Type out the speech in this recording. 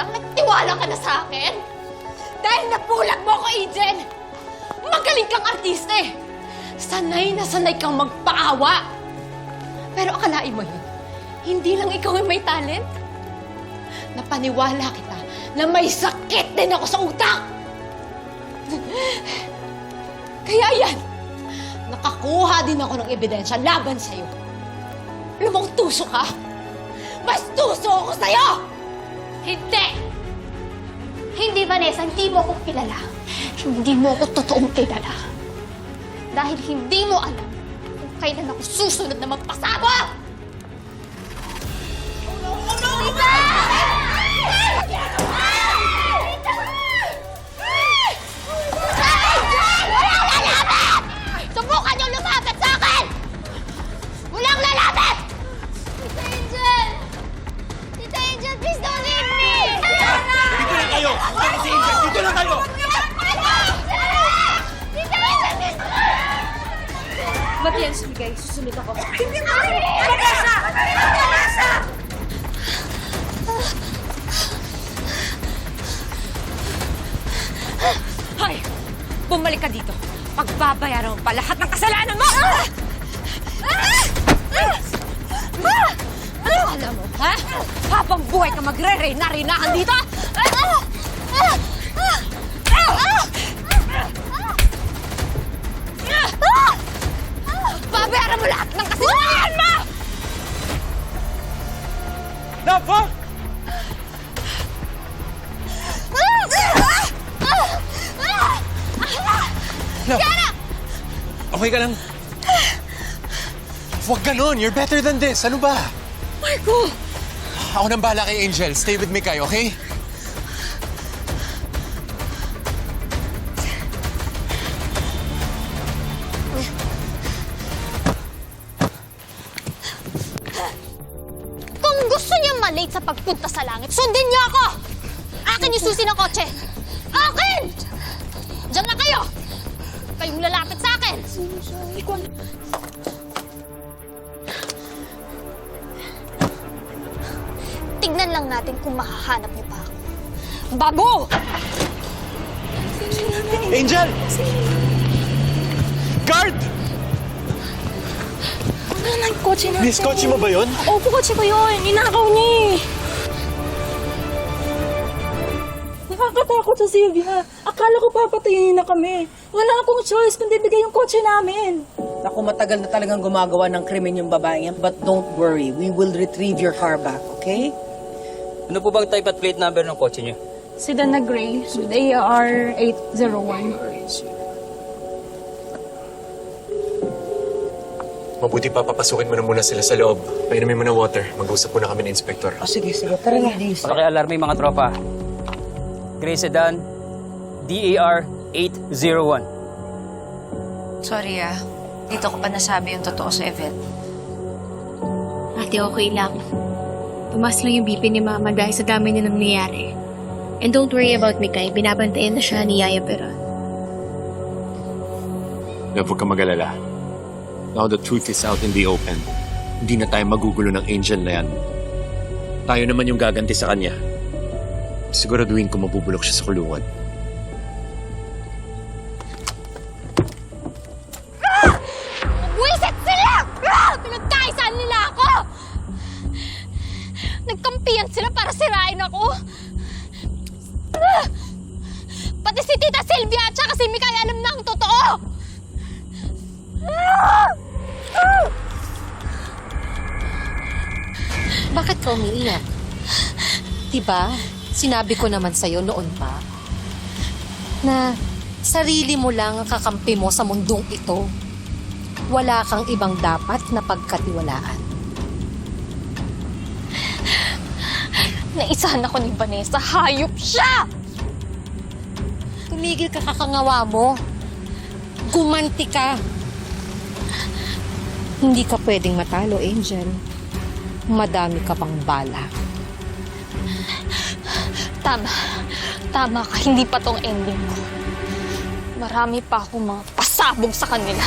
lang? Nagtiwala ka na sa akin? Dahil napulag mo ako, Angel! Magaling kang artista eh! Sanay na sanay kang magpaawa! Pero akalain mo yun, hindi lang ikaw ay may talent. Napaniwala kita na may sakit din ako sa utak! Kaya yan, nakakuha din ako ng ebidensya laban sa'yo. Alam mo kung tuso ka? Mas tuso ako sa'yo! Hindi! Hindi, Vanessa. Hindi mo ako kilala. Hindi mo ako totoong kilala. Dahil hindi mo alam kung kailan ako susunod na magpasabog! Tita! Walang lalapit! Subukan niyo lumapit sa akin! Walang lalapit! Tita Angel! Tita Angel, please don't leave me! Dito lang kayo! Si Angel, dito lang kayo! Tita Angel, please! Ba't yan sumigay? Susunod ako. Vanessa! Vanessa! Hoy! Bumalik ka dito. Pagbabayaran mo pa lahat ng kasalanan mo! Ano alam mo, ha? Habang buhay ka magre-reyna-reynahan dito? Babayaran mo lahat ng kasalanan mo! Love, ha? Love, okay ka lang? Huwag ganon. You're better than this. Ano ba? Marco! Ako nang bahala kay Angel. Stay with me kayo, okay? Kung gusto niya malate sa pagpunta sa langit, sundin niyo ako! Akin yung susi ng kotse! Akin! Diyan na kayo! Kayong lalapit sa akin! Tignan lang natin kung mahahanap niyo pa ako. Bago! Angel! Guard! Ano na yung kotse natin? Miss, kotse mo ba yun? Opo, kotse ko yun. Ninakaw niya eh. Nakakatakot sa Sylvia. Akala ko papatayin na kami. Wala akong choice kundi bigay yung kotse namin. Naku, matagal na talagang gumagawa ng krimen yung babae yan. But don't worry, we will retrieve your car back, okay? Ano po bang type at plate number ng kotse niyo? Sedan na gray with AR 801. Mabuti pa, papasukin mo na muna sila sa loob. Painumin mo na water. Mag-usap muna kami ng inspektor. O sige, sige. Tara na, Liz. Paki-alarme mga tropa. Gray Sedan, DAR 801. Sorry dito ko pa nasabi yung totoo sa Yvette. Ate, okay lang. Tumas lang yung BP ni Mama dahil sa dami niya nangyayari. And don't worry about Mikay. Binabantayan na siya ni Yaya Peron. Love, huwag ka mag-alala. Now the truth is out in the open. Hindi na tayo magugulo ng Angel na yan. Tayo naman yung gaganti sa kanya. Siguraduhin ko mabubulok siya sa kulungan. Buwisit sila! Pinagkaisaan nila ako! Nagkampiyan sila para sirain ako. Pati si Tita Sylvia at saka si Mikay alam na ang totoo! Bakit ka umiiyak? Diba, sinabi ko naman sa'yo noon pa na sarili mo lang ang kakampi mo sa mundong ito. Wala kang ibang dapat na pagkatiwalaan. Naisahan ako ni Vanessa. Hayop siya! Tumigil ka kakangawa mo. Gumanti ka. Hindi ka pwedeng matalo, Angel. Madami ka pang bala. Tama. Tama ka. Hindi pa tong ending ko. Marami pa akong mga pasabog sa kanila.